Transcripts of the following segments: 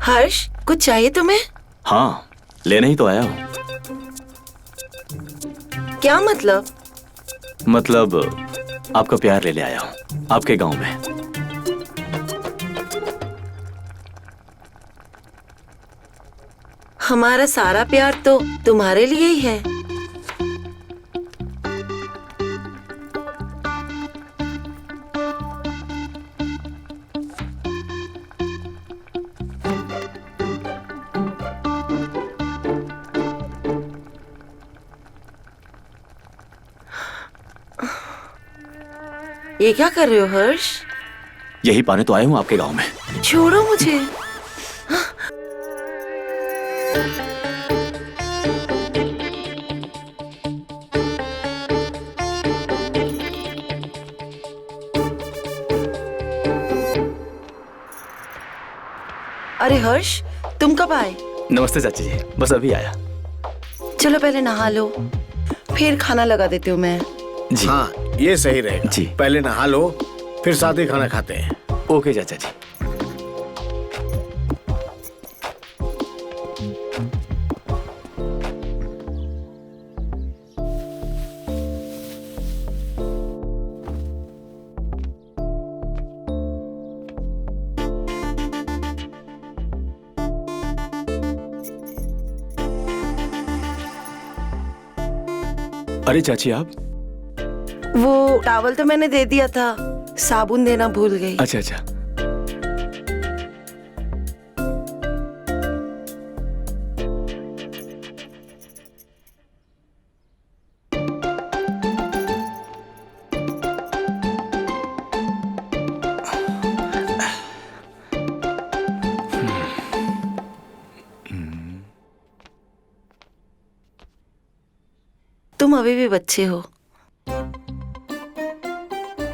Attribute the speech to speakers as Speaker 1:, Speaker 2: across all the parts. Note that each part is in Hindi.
Speaker 1: हर्ष, कुछ चाहिए तुम्हें?
Speaker 2: हाँ, लेने ही तो आया हूँ।
Speaker 1: क्या मतलब?
Speaker 2: मतलब आपका प्यार ले आया हूँ आपके गांव में।
Speaker 1: हमारा सारा प्यार तो तुम्हारे लिए ही है। ये क्या कर रहे हो हर्ष?
Speaker 2: यही पाने तो आया हूँ आपके गांव में।
Speaker 1: छोड़ो मुझे। अरे हर्ष, तुम कब आए?
Speaker 2: नमस्ते चाची जी, बस अभी आया।
Speaker 1: चलो पहले नहा लो, फिर खाना लगा देती हूँ मैं।
Speaker 2: जी
Speaker 3: हाँ, ये सही रहेगा।
Speaker 2: जी।
Speaker 3: पहले नहा लो, फिर साथ ही खाना खाते हैं।
Speaker 2: ओके चाचा जी। अरे चाची आप?
Speaker 1: वो टॉवल तो मैंने दे दिया था, साबुन देना भूल गई।
Speaker 2: अच्छा अच्छा।
Speaker 1: तुम अभी भी बच्चे हो।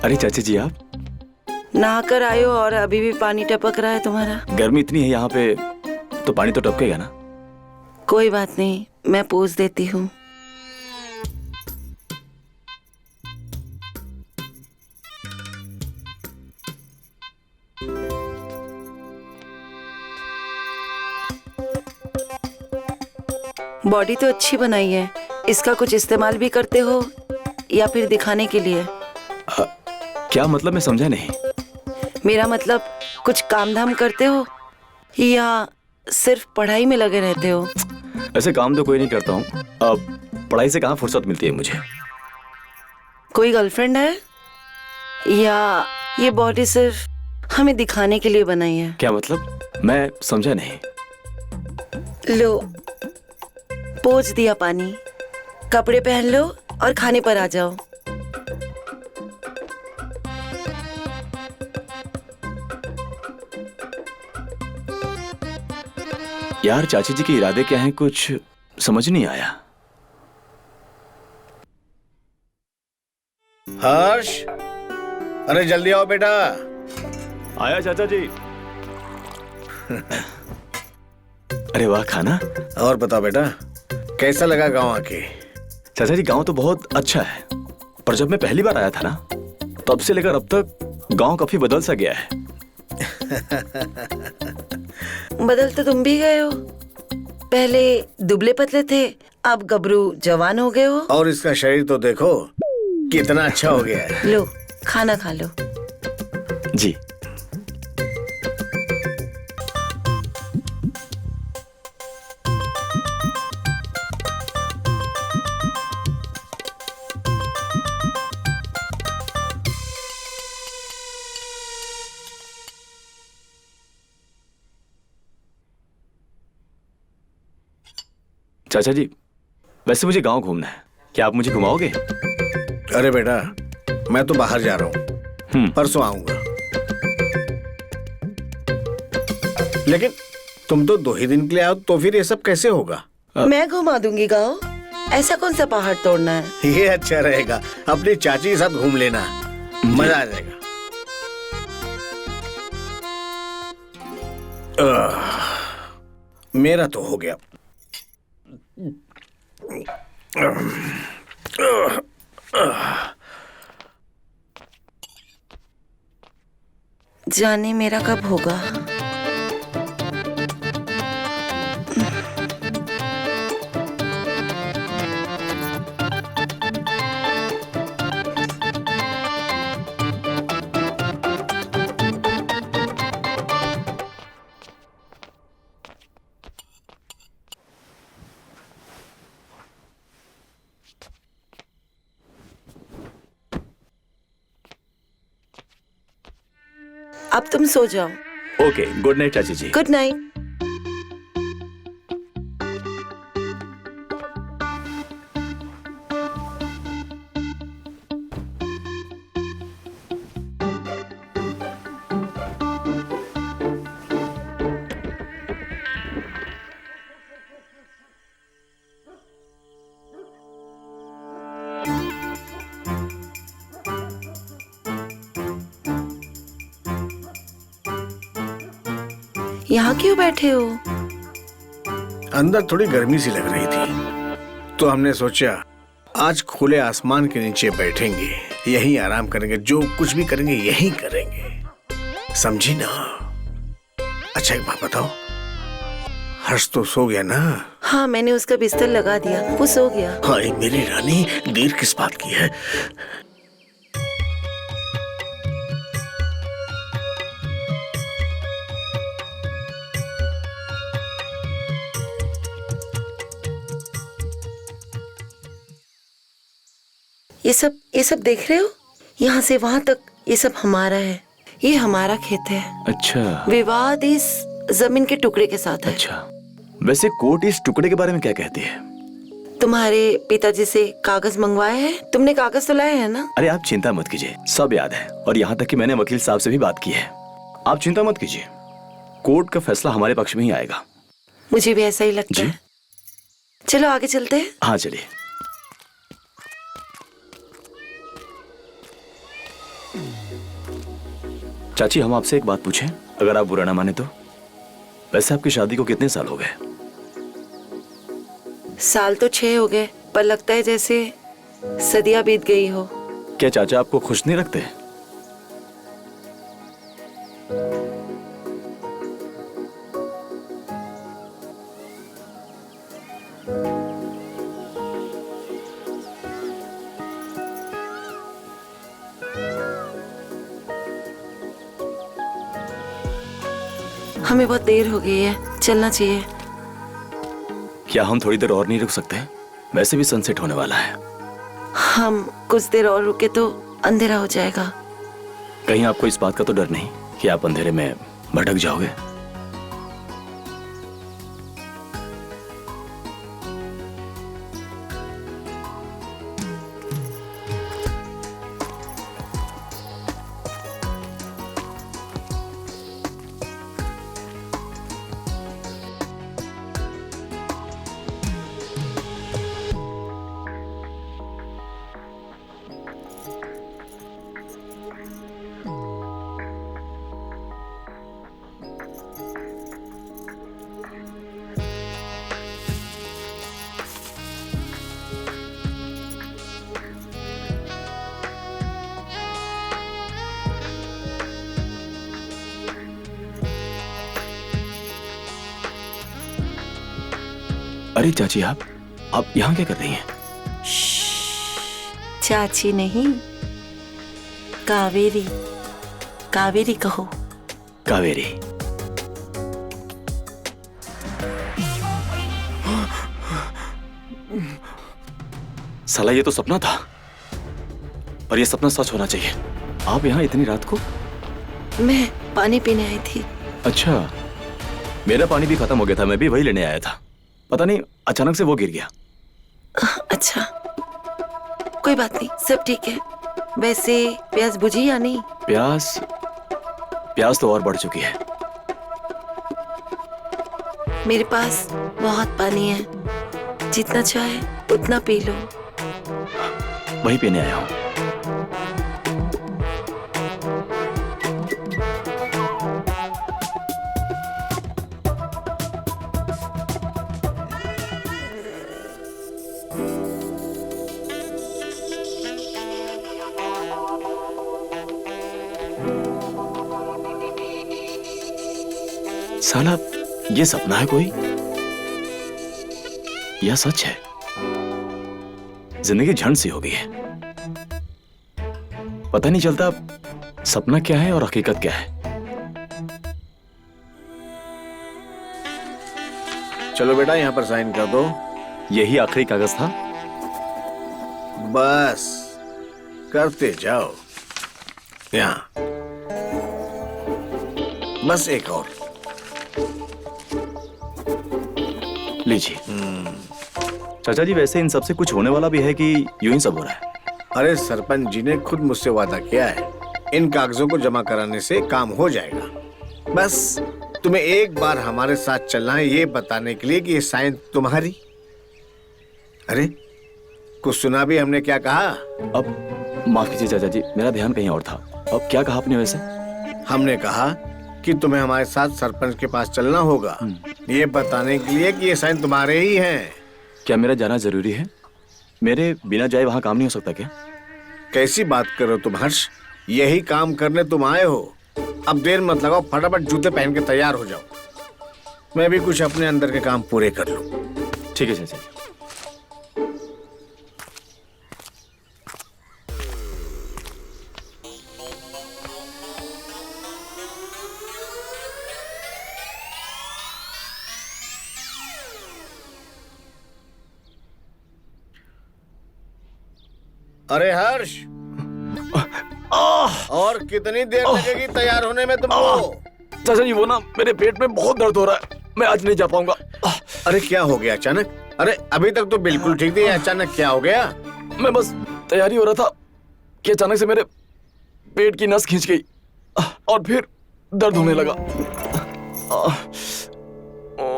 Speaker 2: अरे चाची जी आप?
Speaker 1: नहाकर आए हो और अभी भी पानी टपक रहा है तुम्हारा।
Speaker 2: गर्मी इतनी है यहाँ पे, तो पानी तो टपकेगा ना।
Speaker 1: कोई बात नहीं, मैं पोंछ देती हूँ। बॉडी तो अच्छी बनाई है, इसका कुछ इस्तेमाल भी करते हो या फिर दिखाने के लिए?
Speaker 2: क्या मतलब, मैं समझा नहीं।
Speaker 1: मेरा मतलब कुछ काम धाम करते हो या सिर्फ पढ़ाई में लगे रहते हो?
Speaker 2: ऐसे काम तो कोई नहीं करता हूँ, अब पढ़ाई से कहाँ फुर्सत मिलती है मुझे।
Speaker 1: कोई गर्लफ्रेंड है या ये बॉडी सिर्फ हमें दिखाने के लिए बनाई है?
Speaker 2: क्या मतलब, मैं समझा नहीं।
Speaker 1: लो, पोंछ दिया पानी, कपड़े पहन लो और खाने पर आ जाओ।
Speaker 2: यार चाची जी के इरादे क्या हैं, कुछ समझ नहीं आया।
Speaker 3: हर्ष, अरे जल्दी आओ बेटा।
Speaker 2: आया चाचा जी। अरे वाह, खाना।
Speaker 3: और बताओ बेटा, कैसा लगा गांव आके?
Speaker 2: चाचा जी गांव तो बहुत अच्छा है, पर जब मैं पहली बार आया था ना, तब से लेकर अब तक गांव काफी बदल सा गया है।
Speaker 1: बदल तो तुम भी गए हो, पहले दुबले पतले थे, अब गबरू जवान हो गए हो।
Speaker 3: और इसका शरीर तो देखो कितना अच्छा हो गया है।
Speaker 1: लो, खाना खा लो।
Speaker 2: जी। चाचा जी, वैसे मुझे गांव घूमना है, क्या आप मुझे घुमाओगे?
Speaker 3: अरे बेटा, मैं तो बाहर जा रहा हूँ, परसों आऊंगा। लेकिन तुम तो 2 ही दिन के लिए आओ, तो फिर ये सब कैसे होगा?
Speaker 1: मैं घुमा दूंगी गाँव, ऐसा कौन सा पहाड़ तोड़ना है।
Speaker 3: ये अच्छा रहेगा, अपनी चाची के साथ घूम लेना, मजा आ जाएगा। मेरा तो हो गया।
Speaker 1: जाने मेरा कब होगा। अब तुम सो जाओ।
Speaker 2: ओके, गुड नाइट चाची जी।
Speaker 1: Good night. यहाँ क्यों बैठे हो?
Speaker 3: अंदर थोड़ी गर्मी सी लग रही थी, तो हमने सोचा आज खुले आसमान के नीचे बैठेंगे, यहीं आराम करेंगे, जो कुछ भी करेंगे यहीं करेंगे, समझी ना? अच्छा एक बात बताओ, हर्ष तो सो गया ना?
Speaker 1: हाँ, मैंने उसका बिस्तर लगा दिया, वो सो गया।
Speaker 3: हाय मेरी रानी, देर किस बात की है?
Speaker 1: ये सब देख रहे हो? यहाँ से वहां तक ये सब हमारा है। ये हमारा खेत है।
Speaker 2: अच्छा।
Speaker 1: विवाद इस जमीन के टुकड़े के साथ है।
Speaker 2: अच्छा, वैसे कोर्ट इस टुकड़े के बारे में क्या कहती है?
Speaker 1: तुम्हारे पिताजी से कागज मंगवाए हैं? तुमने कागज तो लाए हैं ना?
Speaker 2: अरे आप चिंता मत कीजिए, सब याद है, और यहाँ तक कि मैंने वकील साहब से भी बात की है। आप चिंता मत कीजिए, कोर्ट का फैसला हमारे पक्ष में ही आएगा।
Speaker 1: मुझे भी ऐसा ही लगता है। चलो आगे चलते हैं।
Speaker 2: हाँ चलिए। चाची, हम आपसे एक बात पूछें, अगर आप बुरा ना माने तो? वैसे आपकी शादी को कितने साल हो गए?
Speaker 1: साल तो 6 हो गए, पर लगता है जैसे सदियां बीत गई हो।
Speaker 2: क्या चाचा आपको खुश नहीं रखते?
Speaker 1: हमें बहुत देर हो गई है, चलना चाहिए।
Speaker 2: क्या हम थोड़ी देर और नहीं रुक सकते? वैसे भी सनसेट होने वाला है।
Speaker 1: हम कुछ देर और रुके तो अंधेरा हो जाएगा।
Speaker 2: कहीं आपको इस बात का तो डर नहीं कि आप अंधेरे में भटक जाओगे? अरे चाची, आप यहाँ क्या कर रही हैं?
Speaker 1: चाची नहीं, कावेरी। कावेरी कहो।
Speaker 2: कावेरी। साला ये तो सपना था, और ये सपना सच होना चाहिए। आप यहाँ इतनी रात को?
Speaker 1: मैं पानी पीने आई थी।
Speaker 2: अच्छा, मेरा पानी भी खत्म हो गया था, मैं भी वही लेने आया था। पता नहीं अचानक से वो गिर गया।
Speaker 1: अच्छा, कोई बात नहीं, सब ठीक है। वैसे प्यास बुझी या नहीं?
Speaker 2: प्यास तो और बढ़ चुकी है।
Speaker 1: मेरे पास बहुत पानी है, जितना चाहे उतना पी लो।
Speaker 2: वही पीने आया हूँ। साला ये सपना है कोई या सच है? जिंदगी झंड सी हो गई है, पता नहीं चलता सपना क्या है और हकीकत क्या है।
Speaker 3: चलो बेटा यहाँ पर साइन कर दो।
Speaker 2: यही आखिरी कागज था?
Speaker 3: बस करते जाओ। यहाँ बस एक और
Speaker 2: लीजिए। चाचा जी, वैसे इन सब से कुछ होने वाला भी है कि यूं ही सब हो रहा है?
Speaker 3: अरे सरपंच जी ने खुद मुझसे वादा किया है, इन कागजों को जमा कराने से काम हो जाएगा। बस तुम्हें एक बार हमारे साथ चलना है ये बताने के लिए कि ये साइन तुम्हारी। अरे कुछ सुना भी हमने क्या कहा?
Speaker 2: अब माफ कीजिए चाचा जी, मेरा ध्यान कहीं और था। अब क्या कहा आपने वैसे?
Speaker 3: हमने कहा कि तुम्हें हमारे साथ सरपंच के पास चलना होगा ये बताने के लिए कि ये साइन तुम्हारे ही हैं।
Speaker 2: क्या मेरा जाना जरूरी है? मेरे बिना जाए वहां काम नहीं हो सकता क्या?
Speaker 3: कैसी बात कर रहे हो तुम हर्ष? यही काम करने तुम आए हो। अब देर मत लगाओ, फटाफट जूते पहन के तैयार हो जाओ। मैं भी कुछ अपने अंदर के काम पूरे कर लूं।
Speaker 2: ठीक है चाचा जी।
Speaker 3: अरे हर्ष, और कितनी देर लगेगी तैयार होने में तुमको?
Speaker 2: चाचा जी वो ना मेरे पेट में बहुत दर्द हो रहा है, मैं आज नहीं जा पाऊंगा।
Speaker 3: अरे क्या हो गया अचानक? अरे अभी तक तो बिल्कुल ठीक थी, अचानक क्या हो गया?
Speaker 2: मैं बस तैयारी हो रहा था कि अचानक से मेरे पेट की नस खींच गई और फिर दर्द होने लगा।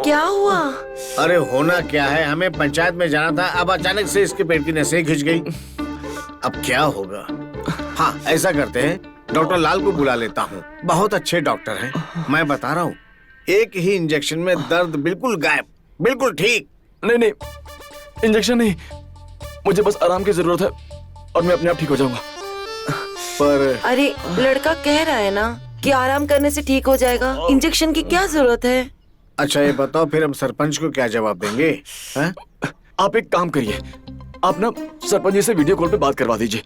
Speaker 1: क्या हुआ?
Speaker 3: अरे होना क्या है, हमें पंचायत में जाना था, अब अचानक से इसके पेट की नसें खिंच गई। अब क्या होगा? हाँ ऐसा करते हैं, डॉक्टर लाल को बुला लेता हूँ, बहुत अच्छे डॉक्टर हैं। मैं बता रहा हूँ, एक ही इंजेक्शन में दर्द बिल्कुल गायब, बिल्कुल ठीक।
Speaker 2: नहीं नहीं, इंजेक्शन नहीं, मुझे बस आराम की जरूरत है और मैं अपने आप ठीक हो जाऊंगा।
Speaker 3: पर
Speaker 1: अरे लड़का कह रहा है ना कि आराम करने से ठीक हो जाएगा, इंजेक्शन की क्या जरूरत है?
Speaker 3: अच्छा ये बताओ फिर हम सरपंच को क्या जवाब देंगे? हैं?
Speaker 2: आप एक काम करिए, आप ना सरपंच जी से वीडियो कॉल पे बात करवा दीजिए,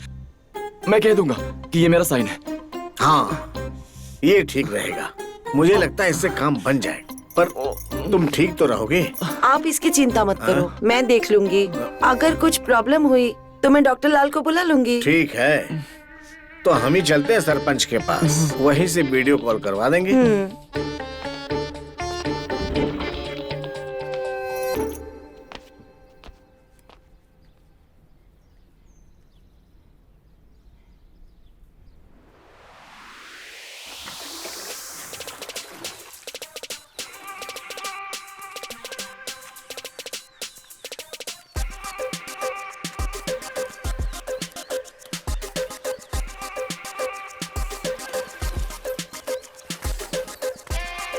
Speaker 2: मैं कह दूंगा कि ये मेरा साइन है।
Speaker 3: हाँ ये ठीक रहेगा, मुझे लगता है इससे काम बन जाएगा। पर तुम ठीक तो रहोगे?
Speaker 1: आप इसकी चिंता मत करो, मैं देख लूंगी। अगर कुछ प्रॉब्लम हुई तो मैं डॉक्टर लाल को बुला लूंगी।
Speaker 3: ठीक है, तो हम ही चलते हैं सरपंच के पास, वहीं से वीडियो कॉल करवा देंगे।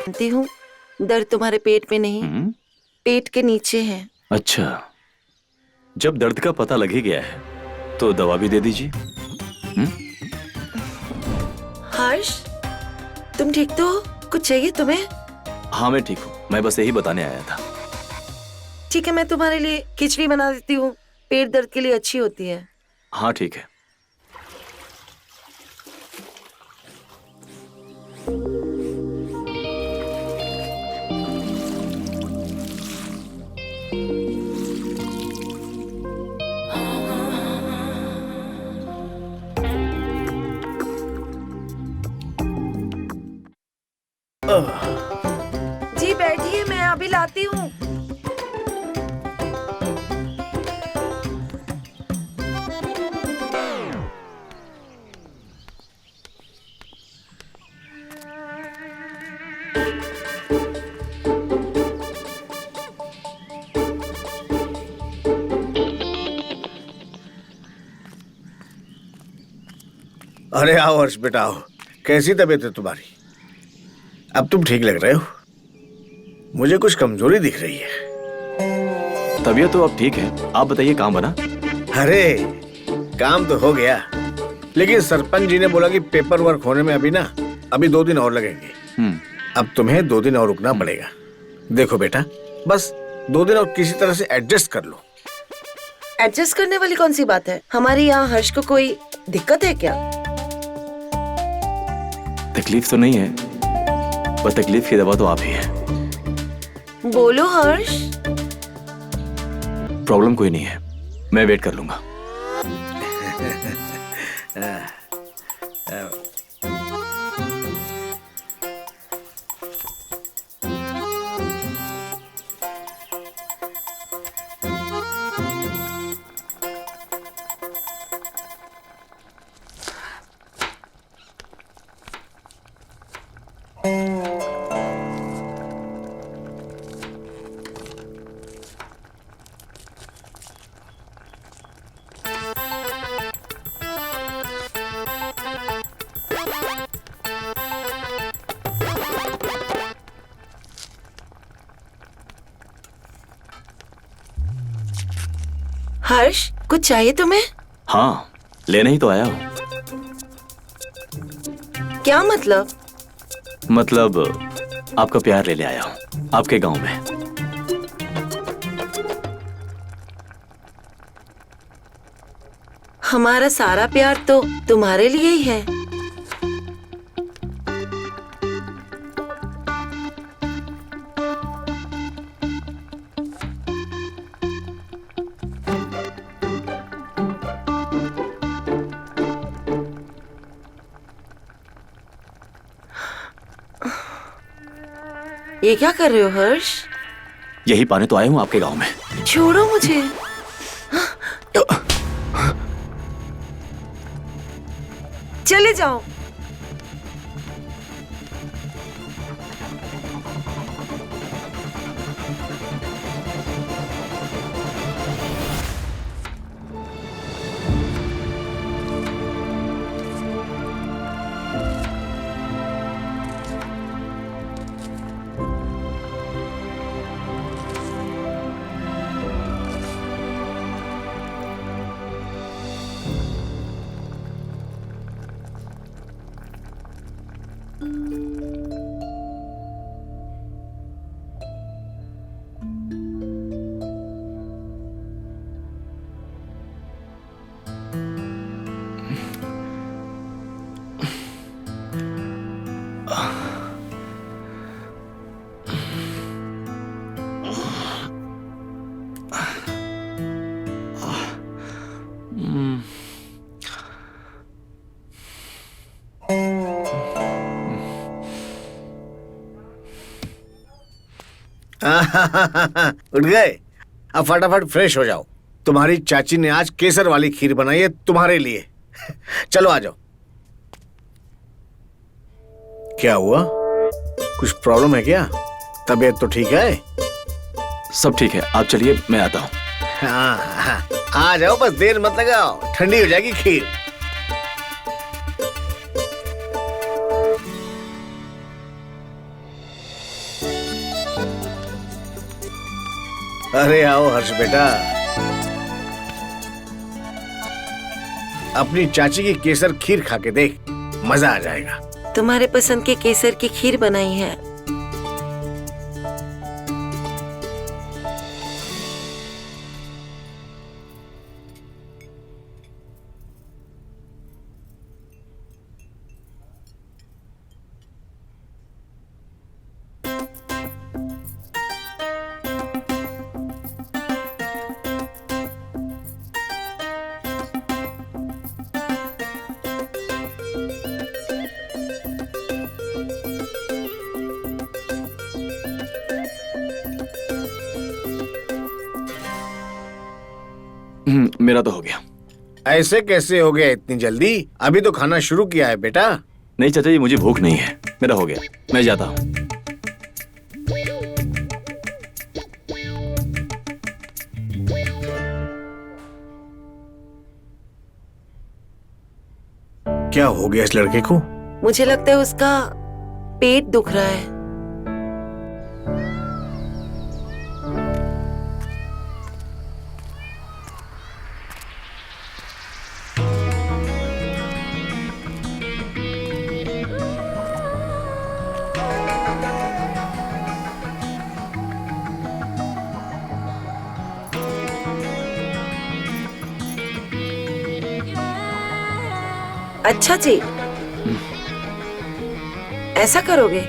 Speaker 1: जानती हूँ दर्द तुम्हारे पेट में नहीं, पेट के नीचे है।
Speaker 2: अच्छा, जब दर्द का पता लग ही गया है तो दवा भी दे दीजिए।
Speaker 1: हर्ष, तुम ठीक तो हो? कुछ चाहिए तुम्हें?
Speaker 2: हाँ मैं ठीक हूँ, मैं बस यही बताने आया था।
Speaker 1: ठीक है, मैं तुम्हारे लिए खिचड़ी बना देती हूँ, पेट दर्द के लिए अच्छी होती है।
Speaker 2: हाँ ठीक है।
Speaker 1: जी बैठिए, मैं अभी लाती हूँ।
Speaker 3: अरे आओ हर्ष बेटा आओ, कैसी तबीयत है तुम्हारी? अब तुम ठीक लग रहे हो, मुझे कुछ कमजोरी दिख रही है।
Speaker 2: तबीयत तो अब ठीक है, आप बताइए काम बना?
Speaker 3: अरे काम तो हो गया, लेकिन सरपंच जी ने बोला कि पेपर वर्क होने में अभी 2 दिन और लगेंगे। अब तुम्हें 2 दिन और रुकना पड़ेगा। देखो बेटा, बस 2 दिन और किसी तरह से एडजस्ट कर लो।
Speaker 1: एडजस्ट करने वाली कौन सी बात है? हमारे यहाँ हर्ष को कोई दिक्कत है क्या?
Speaker 2: तकलीफ तो नहीं है, पर तकलीफ की दवा तो आप ही है।
Speaker 1: बोलो हर्ष।
Speaker 2: प्रॉब्लम कोई नहीं है, मैं वेट कर लूंगा।
Speaker 1: हर्ष, कुछ चाहिए तुम्हें?
Speaker 2: हाँ, लेने ही तो आया हूँ।
Speaker 1: क्या मतलब?
Speaker 2: मतलब आपका प्यार ले आया हूँ आपके गांव में।
Speaker 1: हमारा सारा प्यार तो तुम्हारे लिए ही है। ये क्या कर रहे हो हर्ष?
Speaker 2: यही पाने तो आया हूँ आपके गांव में।
Speaker 1: छोड़ो मुझे। चले जाओ।
Speaker 3: उठ गए? अब फटाफट फ्रेश हो जाओ। तुम्हारी चाची ने आज केसर वाली खीर बनाई है तुम्हारे लिए। चलो आ जाओ। क्या हुआ? कुछ प्रॉब्लम है क्या? तबीयत तो ठीक है?
Speaker 2: सब ठीक है, आप चलिए, मैं आता हूँ।
Speaker 3: हाँ, आ जाओ, बस देर मत लगाओ, ठंडी हो जाएगी खीर। अरे आओ हर्ष बेटा, अपनी चाची की केसर खीर खा के देख, मजा आ जाएगा।
Speaker 1: तुम्हारे पसंद की केसर की खीर बनाई है।
Speaker 2: मेरा तो हो गया।
Speaker 3: ऐसे कैसे हो गया इतनी जल्दी? अभी तो खाना शुरू किया है बेटा।
Speaker 2: नहीं चाचा जी, मुझे भूख नहीं है, मेरा हो गया, मैं जाता हूँ।
Speaker 3: क्या हो गया इस लड़के को?
Speaker 1: मुझे लगता है उसका पेट दुख रहा है। अच्छा जी, ऐसा करोगे?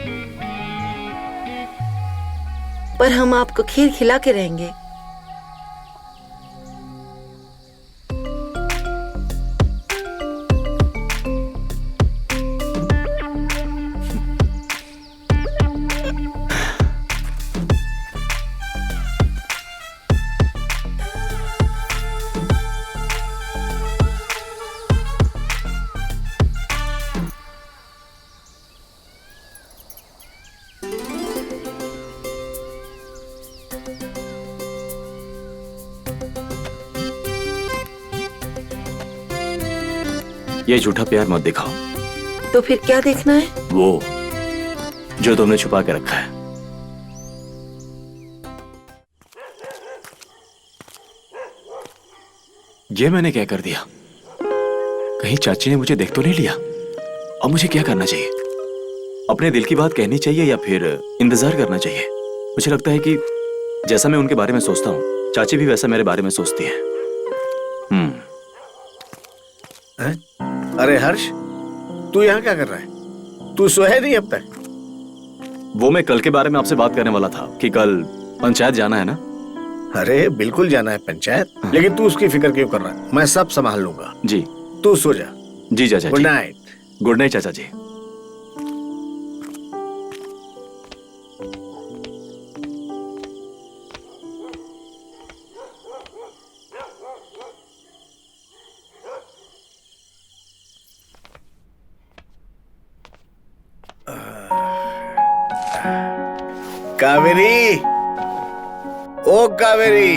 Speaker 1: पर हम आपको खीर खिला के रहेंगे।
Speaker 2: ये झूठा प्यार मत दिखाओ।
Speaker 1: तो फिर क्या देखना है?
Speaker 2: वो जो तुमने छुपा के रखा है। ये मैंने क्या कर दिया? कहीं चाची ने मुझे देख तो नहीं लिया? अब मुझे क्या करना चाहिए? अपने दिल की बात कहनी चाहिए या फिर इंतजार करना चाहिए? मुझे लगता है कि जैसा मैं उनके बारे में सोचता हूँ, चाची भी वैसा मेरे बारे में सोचती है।
Speaker 3: अरे हर्ष, तू यहाँ क्या कर रहा है? तू सोया नहीं अब तक?
Speaker 2: वो मैं कल के बारे में आपसे बात करने वाला था कि कल पंचायत जाना है ना।
Speaker 3: अरे बिल्कुल जाना है पंचायत, लेकिन तू उसकी फिक्र क्यों कर रहा है? मैं सब संभाल लूंगा।
Speaker 2: जी।
Speaker 3: तू सो जा।
Speaker 2: जी चाचा जी।
Speaker 3: Good night.
Speaker 2: गुड नाइट चाचा जी।
Speaker 3: कावेरी, ओ कावेरी,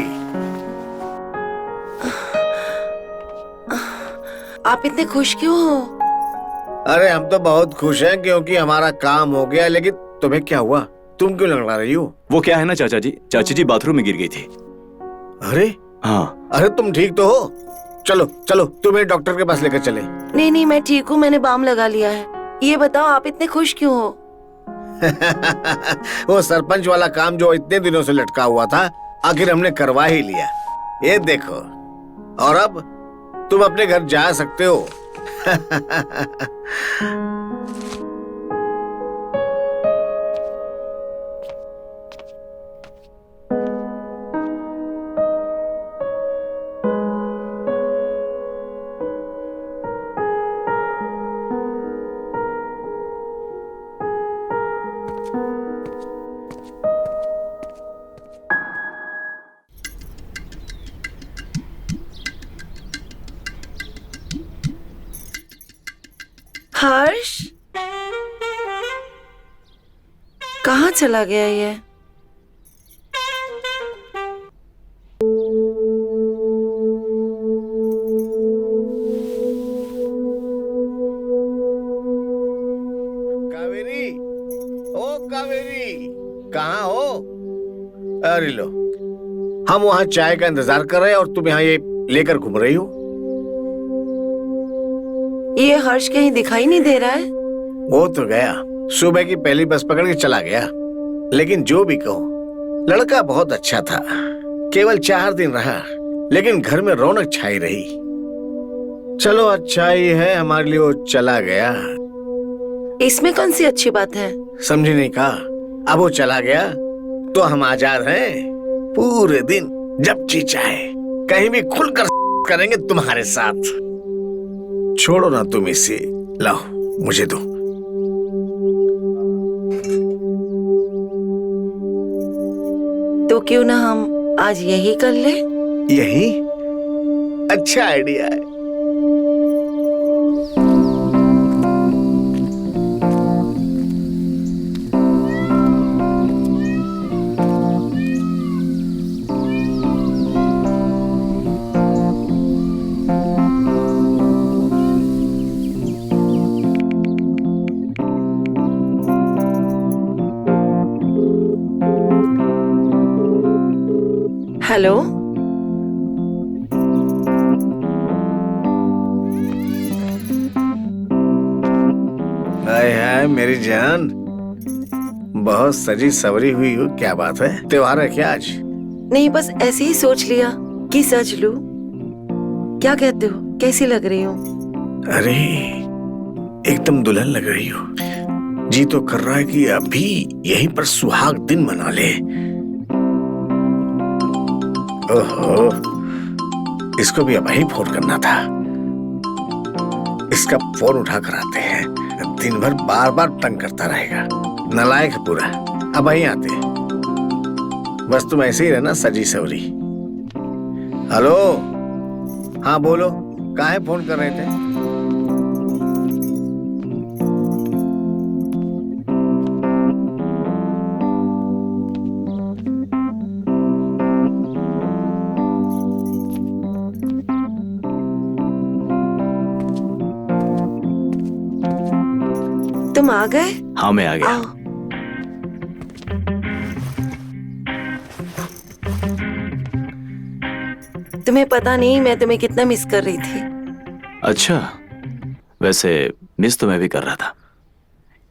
Speaker 1: आप इतने खुश क्यों हो?
Speaker 3: अरे हम तो बहुत खुश हैं क्योंकि हमारा काम हो गया, लेकिन तुम्हें क्या हुआ? तुम क्यों लंगड़ा रही हो?
Speaker 2: वो क्या है ना चाची जी बाथरूम में गिर गई थी।
Speaker 3: अरे
Speaker 2: हाँ।
Speaker 3: अरे तुम ठीक तो हो? चलो चलो तुम्हें डॉक्टर के पास लेकर चले।
Speaker 1: नहीं नहीं, मैं ठीक हूँ, मैंने बाम लगा लिया है। ये बताओ आप इतने खुश क्यों हो?
Speaker 3: वो सरपंच वाला काम जो इतने दिनों से लटका हुआ था, आखिर हमने करवा ही लिया। ये देखो, और अब तुम अपने घर जा सकते हो।
Speaker 1: हर्ष, कहाँ चला गया ये?
Speaker 3: कावेरी, ओ कावेरी, कहाँ हो? अरे लो, हम वहाँ चाय का इंतजार कर रहे हैं और तुम यहाँ ये लेकर घूम रही हो।
Speaker 1: ये हर्ष कहीं दिखाई नहीं दे रहा है।
Speaker 3: वो तो गया, सुबह की पहली बस पकड़ के चला गया। लेकिन जो भी कहो, लड़का बहुत अच्छा था। केवल 4 दिन रहा, लेकिन घर में रौनक छाई रही। चलो अच्छा ही है हमारे लिए वो चला गया।
Speaker 1: इसमें कौन सी अच्छी बात है?
Speaker 3: समझी नहीं कहा? अब वो चला गया तो हम आजाद हैं। पूरे दिन जब जी चाहे कहीं भी खुलकर करेंगे तुम्हारे साथ। छोड़ो ना तुम इसे, लाओ मुझे दो।
Speaker 1: तो क्यों ना हम आज यही कर ले?
Speaker 3: यही अच्छा आइडिया है।
Speaker 1: हेलो,
Speaker 3: हाय हाय मेरी जान, बहुत सजी सवरी हुई हो। क्या बात है, त्योहार है क्या आज?
Speaker 1: नहीं बस ऐसे ही सोच लिया कि सज लूं। क्या कहते हो, कैसी लग रही हूँ?
Speaker 3: अरे एकदम दुल्हन लग रही हो। जी तो कर रहा है कि अभी यहीं पर सुहाग दिन मना ले। ओहो, इसको भी अब ही फोन करना था। इसका फोन उठा कर आते हैं, दिन भर बार बार तंग करता रहेगा, नालायक है पूरा। अब ही आते हैं, बस तुम ऐसे ही रहना सजी सवरी। हेलो, हाँ बोलो, काहे फोन कर रहे थे?
Speaker 1: तुम आ गए?
Speaker 2: हाँ मैं आ गया।
Speaker 1: आओ। तुम्हें पता नहीं मैं तुम्हें कितना मिस कर रही थी।
Speaker 2: अच्छा, वैसे मिस तो मैं भी कर रहा था,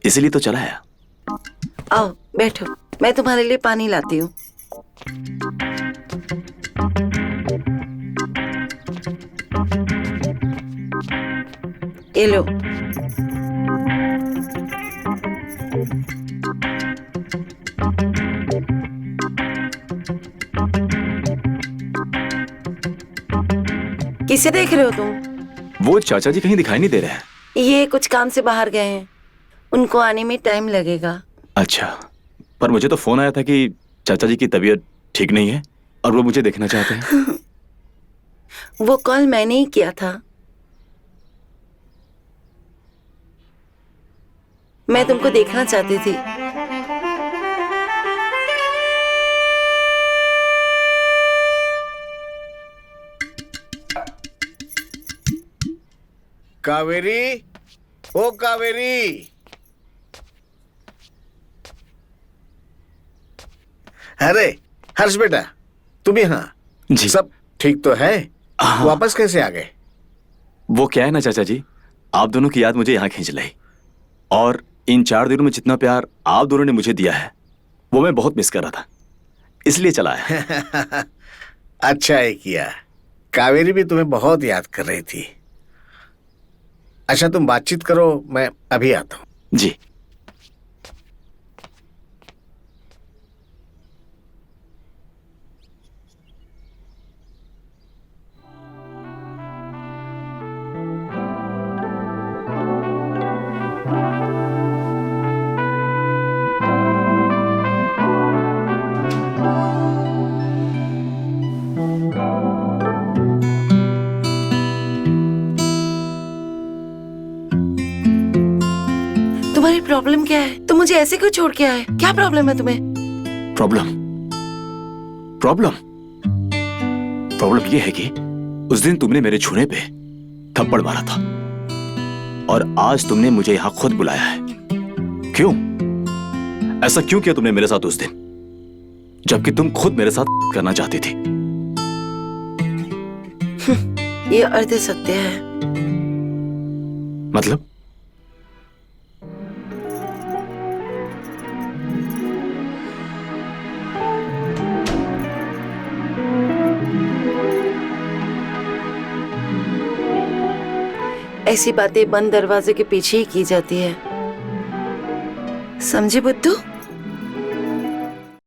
Speaker 2: इसीलिए तो चला आया।
Speaker 1: आओ बैठो, मैं तुम्हारे लिए पानी लाती हूँ। ये लो। किसे देख रहे हो तुम?
Speaker 2: वो चाचा जी कहीं दिखाई नहीं दे रहे हैं।
Speaker 1: ये कुछ काम से बाहर गए हैं, उनको आने में टाइम लगेगा।
Speaker 2: अच्छा, पर मुझे तो फोन आया था कि चाचा जी की तबीयत ठीक नहीं है और वो मुझे देखना चाहते हैं।
Speaker 1: वो कॉल मैंने ही किया था। मैं तुमको देखना चाहती थी।
Speaker 3: कावेरी, ओ कावेरी। अरे हर्ष बेटा, तुम यहाँ?
Speaker 2: जी।
Speaker 3: सब ठीक तो है?
Speaker 2: हाँ।
Speaker 3: वापस कैसे आ गए?
Speaker 2: वो क्या है ना चाचा जी, आप दोनों की याद मुझे यहाँ खींच लाई, और इन 4 दिनों में जितना प्यार आप दोनों ने मुझे दिया है वो मैं बहुत मिस कर रहा था, इसलिए चला आया।
Speaker 3: अच्छा है किया। कावेरी भी तुम्हें बहुत याद कर रही थी। अच्छा तुम बातचीत करो, मैं अभी आता हूँ।
Speaker 2: जी।
Speaker 1: तुम्हारी प्रॉब्लम क्या है? तुम मुझे ऐसे क्यों छोड़ के आए? क्या प्रॉब्लम है तुम्हें?
Speaker 2: प्रॉब्लम प्रॉब्लम प्रॉब्लम ये है कि उस दिन तुमने मेरे छूने पे थप्पड़ मारा था और आज तुमने मुझे यहां खुद बुलाया है। क्यों? ऐसा क्यों किया तुमने मेरे साथ उस दिन, जबकि तुम खुद मेरे साथ करना चाहती थी?
Speaker 1: ये अर्ध सत्य है।
Speaker 2: मतलब?
Speaker 1: ऐसी बातें बंद दरवाजे के पीछे ही की जाती है, समझे बुद्धू?